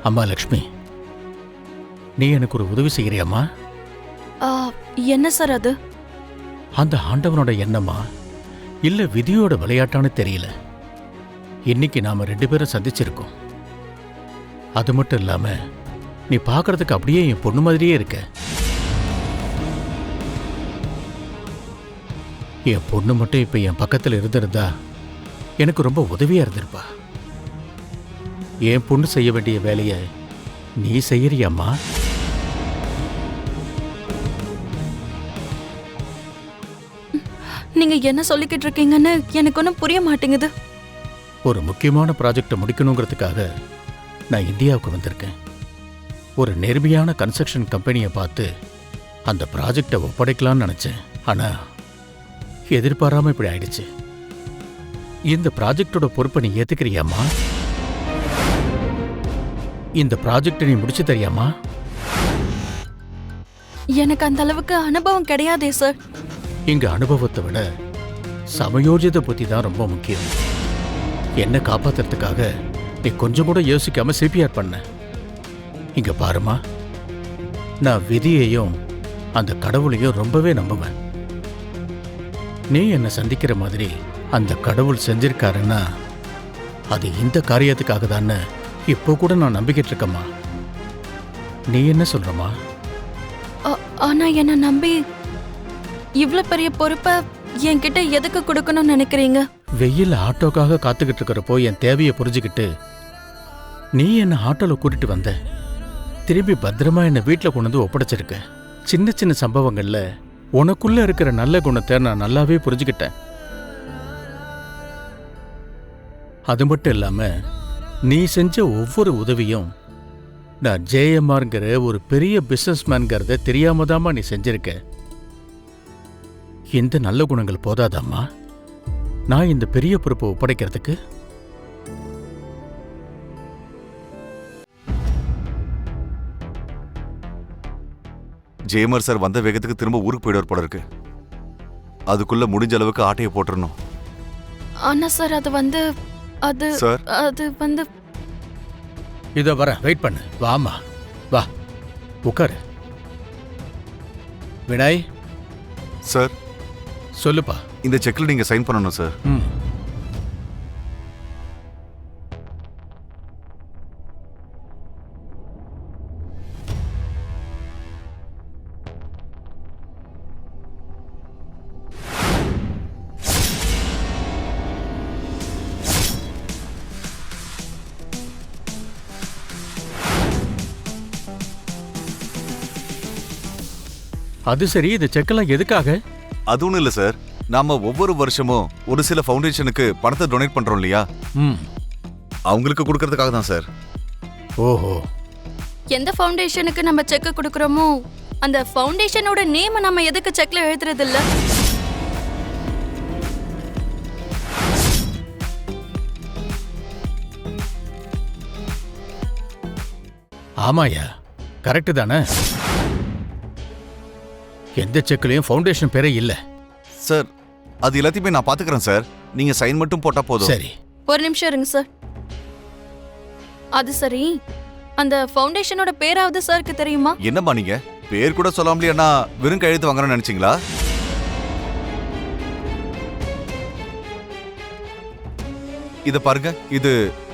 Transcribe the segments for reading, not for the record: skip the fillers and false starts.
அம்மா லக்ஷ்மி, நீ எனக்கு ஒரு உதவி செய்கிறியம்மா? என்ன சார் அது? அந்த ஆண்டவனோட எண்ணமா இல்ல விதியோட விளையாட்டான்னு தெரியல. இன்னைக்கு நாம 2 பேரும் சந்திச்சிருக்கோம். அது மட்டும் இல்லாம நீ பார்க்கறதுக்கு அப்படியே என் பொண்ணு மாதிரியே இருக்க. என் பொண்ணு மட்டும் இப்ப என் பக்கத்துல இருந்திருந்தா எனக்கு ரொம்ப உதவியா இருந்திருப்பா. என் பொண்ணு செய்ய வேண்டிய வேலைய நீ செய்யறியம்மா? நீங்க என்ன சொல்லிக்கிட்டு இருக்கீங்கன்னு எனக்கு ஒன்றும் புரிய மாட்டேங்குது. ஒரு முக்கியமான ப்ராஜெக்டை முடிக்கணுங்கிறதுக்காக நான் இந்தியாவுக்கு வந்திருக்கேன். ஒரு நேர்மையான கன்ஸ்ட்ரக்ஷன் கம்பெனியை பார்த்து அந்த ப்ராஜெக்டை ஒப்படைக்கலாம்னு நினைச்சேன். ஆனா எதிர்பாராம இப்படி ஆயிடுச்சு. இந்த ப்ராஜெக்டோட பொறுப்பை நீ ஏத்துக்கிறியாமா? இந்த ப்ராஜெக்டை நீ முடிச்சு தரியாமா? எனக்கு அந்த அளவுக்கு அனுபவம் கிடையாதே சார். இங்க அனுபவத்தை விட சமயோஜித புத்தி தான் ரொம்ப முக்கியம். என்ன காப்பாத்துறதுக்காக நீ கொஞ்சம் கூட யோசிக்காம சிபிஆர் பண்ண. இங்க பாருமா, நான் விதியையும் அந்த கடவுளையும் ரொம்பவே நம்புவேன். நீ என்ன சந்திக்கிற மாதிரி அந்த கடவுள் செஞ்சிருக்காருன்னா அது இந்த காரியத்துக்காக தானே இப்போ கூட நான் நம்பிக்கிட்டு இருக்கம்மா. நீ என்ன சொல்றமா? ஆனா என்ன நம்பி இவ்ளோ பெரிய பொறுப்பை என்கிட்ட எதுக்கு கொடுக்கணும்னு நினைக்கிறீங்க? வெயில் ஆட்டோக்காக காத்துக்கிட்டு இருக்கிறப்போ என் தேவையை புரிஞ்சுக்கிட்டு நீ என்ன ஆட்டோல கூட்டிட்டு வந்த. திரும்பி பத்திரமா என்ன வீட்டில் கொண்டு வந்து ஒப்படைச்சிருக்க. சின்ன சின்ன சம்பவங்கள்ல உனக்குள்ள இருக்கிற நல்ல குணத்தை நான் நல்லாவே புரிஞ்சுக்கிட்டேன். அது மட்டும் இல்லாம நீ செஞ்ச ஒவ்வொரு உதவியும் நான் ஜேஎம்ஆர்ங்கிற ஒரு பெரிய பிசினஸ்மேன்கிறத தெரியாமதாமா நீ செஞ்சிருக்க. இந்த நல்ல குணங்கள் போதாதாம்மா நான் இந்த பெரிய பொறுப்பை ஒப்படைக்கிறதுக்கு? ஜேமர் சார் வந்த வேகத்துக்கு திரும்ப ஊருக்கு போயிடுவார் போல இருக்கு. அதுக்குள்ள முடிஞ்ச அளவுக்கு ஆட்டையை போட்டுறணும். ஆனா சார் அது சார் இதோ வர, வெயிட் பண்ணு. வாமா, வா உட்காரு. வினாய் சார் சொல்லுப்பா. இந்த செக்ல நீங்க சைன் பண்ணணும் சார். அது சரி, இந்த செக்கெல்லாம் எதுக்காக? அது ஒண்ணும் இல்ல சார், நாம ஒவ்வொரு வருஷமும் ஒரு சில ஃபவுண்டேஷனுக்கு பணத்தை டொனேட் பண்றோம் இல்லையா, அவங்களுக்கு கொடுக்கறதுக்காக தான் சார். ஓஹோ. எந்த ஃபவுண்டேஷனுக்கு நம்ம செக் கொடுக்கறோமோ அந்த ஃபவுண்டேஷனோட நேம் நம்ம எதுக்கு செக்ல எழுதுறது இல்ல? ஆமாயா, கரெக்ட் தானே? எந்த செக்லயும் ஃபவுண்டேஷன் பேரே இல்ல. சார் அது எல்லாத்தையுமே நான் பாத்துக்கிறேன் சார், நீங்க சைன் மட்டும் போட்டா போதும். சரி, ஒரு நிமிஷம் இருங்க சார். அது சரி, அந்த ஃபவுண்டேஷனோட பேராவது சாருக்கு தெரியுமா? என்னம்மா நீங்க பேர் கூட சொல்லாமலே அண்ணா வெறும் கையெழுத்து வாங்கணும்னு நினைச்சீங்களா? இத பாருங்க, இது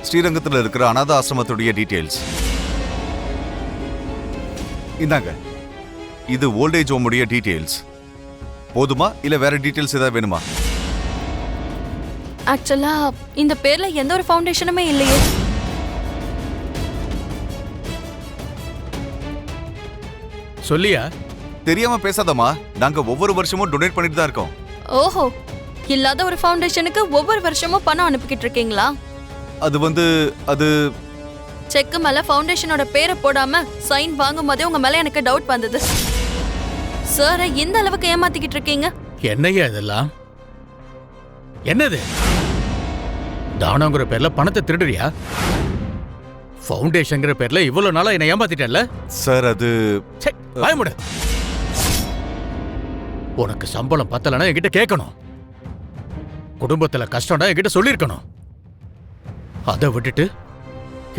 ஸ்ரீரங்கத்தில் இருக்கிற அநாத ஆசிரமத்துடைய டீடைல்ஸ். இந்தாங்க, இது ஓல்டேஜ் ஹோமுடைய டீடைல்ஸ். போதுமா இல்ல வேற டீடைல்ஸ் ஏதாவது வேணுமா? ஆக்சுவலா இந்த பேர்ல எந்த ஒரு ஃபவுண்டேஷனுமே இல்லையே. சொல்லியா? தெரியாம பேசாதம்மா, நாங்க ஒவ்வொரு வருஷமும் டொனேட் பண்ணிட்டு தான் இருக்கோம். ஓஹோ, இல்லாத ஒரு ஃபவுண்டேஷனுக்கு ஒவ்வொரு வருஷமும் பணம் அனுப்பிக்கிட்டு இருக்கீங்களா? அது செக் மேல ஃபவுண்டேஷனோட பேரை போடாம சைன் வாங்கும் போதே உங்க மேல எனக்கு டவுட் வந்தது. சார் இந்த அளவுக்கு ஏமாத்திக்கிட்டு இருக்கீங்க. என்னையா இதெல்லாம்? என்னது? தானங்கிற பேர்ல பணத்தை திருடுறியா? ஃபவுண்டேஷன்ங்கிற பேர்ல இவ்வளவு நாளா என்ன ஏமாத்திட்டல சார். அது பயமுட. உனக்கு சம்பளம் பத்தலனா என்கிட்ட கேட்கணும். குடும்பத்துல கஷ்டம்னா என்கிட்ட சொல்லிருக்கணும். அதை விட்டுட்டு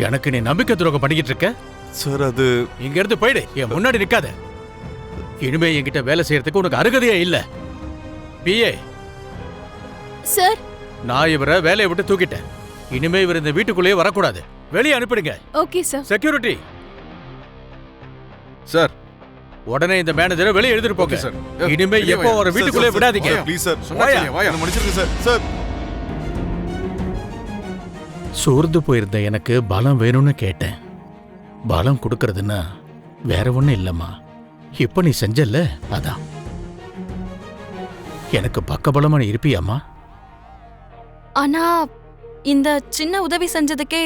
எனக்கு நீ நம்பிக்கை துரோகம் பண்ணிக்கிட்டு இருக்க. சார் அது இங்க இருந்து போயிடு, என் முன்னாடி நிக்காத. இனிமே என்கிட்ட வேலை செய்யறதுக்கு உனக்கு அருகதையே இல்ல. PA, sir. நான் இவரை வேலையை விட்டு தூக்கிட்டேன். இனிமே இவர் இந்த வீட்டுக்குள்ளேயே வரக்கூடாது. வெளியே அனுப்பிடுங்க. Okay sir. செக்யூரிட்டி சார், உடனே இந்த மேனேஜரை வெளியே எடுத்துட்டு போங்க சார். இனிமே எப்போ வர வீட்டுக்குள்ளே விடாதீங்க. ப்ளீஸ் சார், வாயா, வாயா. என்னை மன்னிச்சிருங்க சார். சார், சோர்ந்து போயிருந்த எனக்கு பலம் வேணும்னு கேட்டேன். பலம் கொடுக்கறதுன்னா வேற ஒண்ணும் இல்லம்மா. இப்ப நீ செஞ்சல்ல, அதான். எனக்கு பக்கபலமா நீ இருப்பியாம்மா? ஆனா இந்த சின்ன உதவி செஞ்சதுக்கே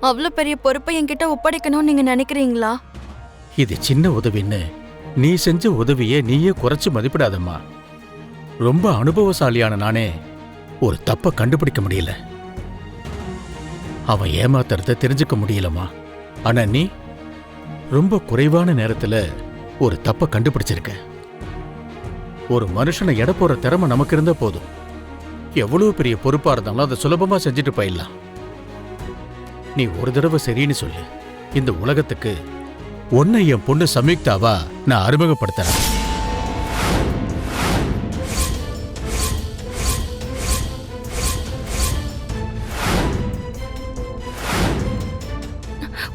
அவ்வளவு பெரிய பொறுப்பை என்கிட்ட ஒப்படைக்கணும்னு நீங்க நினைக்கிறீங்களா? இது சின்ன உதவின்னு நீ செஞ்ச உதவியை நீயே குறைச்சு மதிப்பிடாதம்மா. ரொம்ப அனுபவசாலியான நானே ஒரு தப்ப கண்டுபிடிக்க முடியல. அவன் ஏமாத்துறத தெரிஞ்சுக்க முடியலம்மா. ஆனா நீ ரொம்ப குறைவான நேரத்துல ஒரு தப்ப கண்டுபிடிச்சிருக்க. ஒரு மனுஷனை எடை போற திறமை நமக்கு இருந்தா போதும். எவ்வளவு பெரிய பொறுப்பா இருந்தாலும் அதை சுலபமா செஞ்சுட்டு போயிடலாம். நீ ஒரு தடவை சரின்னு சொல்லு. இந்த உலகத்துக்கு உன்னை என் பொண்ணு சம்யுக்தாவா நான் அறிமுகப்படுத்துறேன்.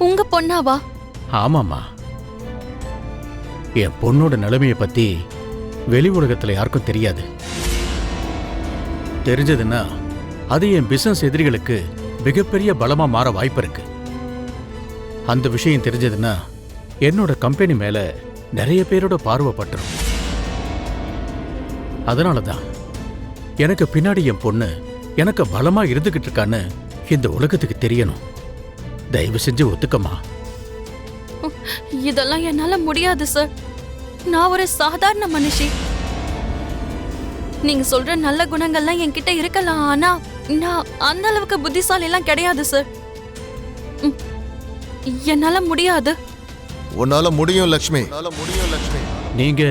உங்க பொண்ணாவா? ஆமாமா. என் பொண்ணோட நிலைமையை பத்தி வெளி உலகத்துல யாருக்கும் தெரியாது. தெரிஞ்சதுன்னா அது என் பிசினஸ் எதிரிகளுக்கு மிகப்பெரிய பலமா மாற வாய்ப்பு இருக்கு. அந்த விஷயம் தெரிஞ்சதுன்னா என்னோட கம்பெனி மேல நிறைய பேரோட பார்வைப்பட்டுரும். அதனாலதான் எனக்கு பின்னாடி என் பொண்ணு எனக்கு பலமா இருந்துகிட்டு இருக்கான்னு இந்த உலகத்துக்கு தெரியணும். தயவு செஞ்சு ஒத்துக்கமா. இதெல்லாம் என்னால முடியாது சார். நான் ஒரு சாதாரண மனுஷி. நீங்க சொல்ற நல்ல குணங்கள்லாம் என்கிட்ட இருக்கலாம், ஆனா நான் அந்த அளவுக்கு புத்திசாலி எல்லாம் கிடையாது சார். என்னால முடியாது. உன்னால முடியும் லக்ஷ்மி. நீங்க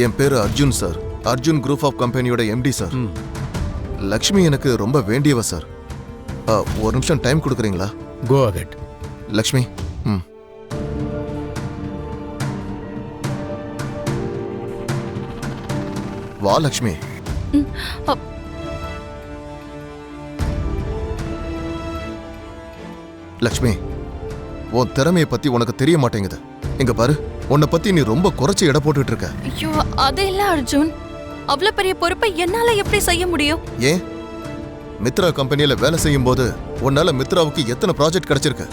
என் பேரு Arjun sir. Arjun group of கம்பெனியோட எம்டி சார். லக்ஷ்மி எனக்கு ரொம்ப வேண்டியவ சார். ஒரு நிமிஷம் டைம் கொடுக்குறீங்களா? Go ahead. லக்ஷ்மி, வா லக்ஷ்மி. லக்ஷ்மி, உன் திறமையை பத்தி உனக்கு தெரிய மாட்டேங்குது. இங்க பாரு, உன்னை பத்தி நீ ரொம்ப குறைச்சு எடை போட்டுட்டு இருக்க. ஐயோ, அது இல்ல அர்ஜுன். அவ்வளவு பெரிய பொறுப்பை என்னால எப்படி செய்ய முடியும்? ஏன்? மித்ரா கம்பெனியில வேலை செய்யும் போது உன்னால மித்ராவுக்கு எத்தனை ப்ராஜெக்ட் கிடைச்சிருக்கு?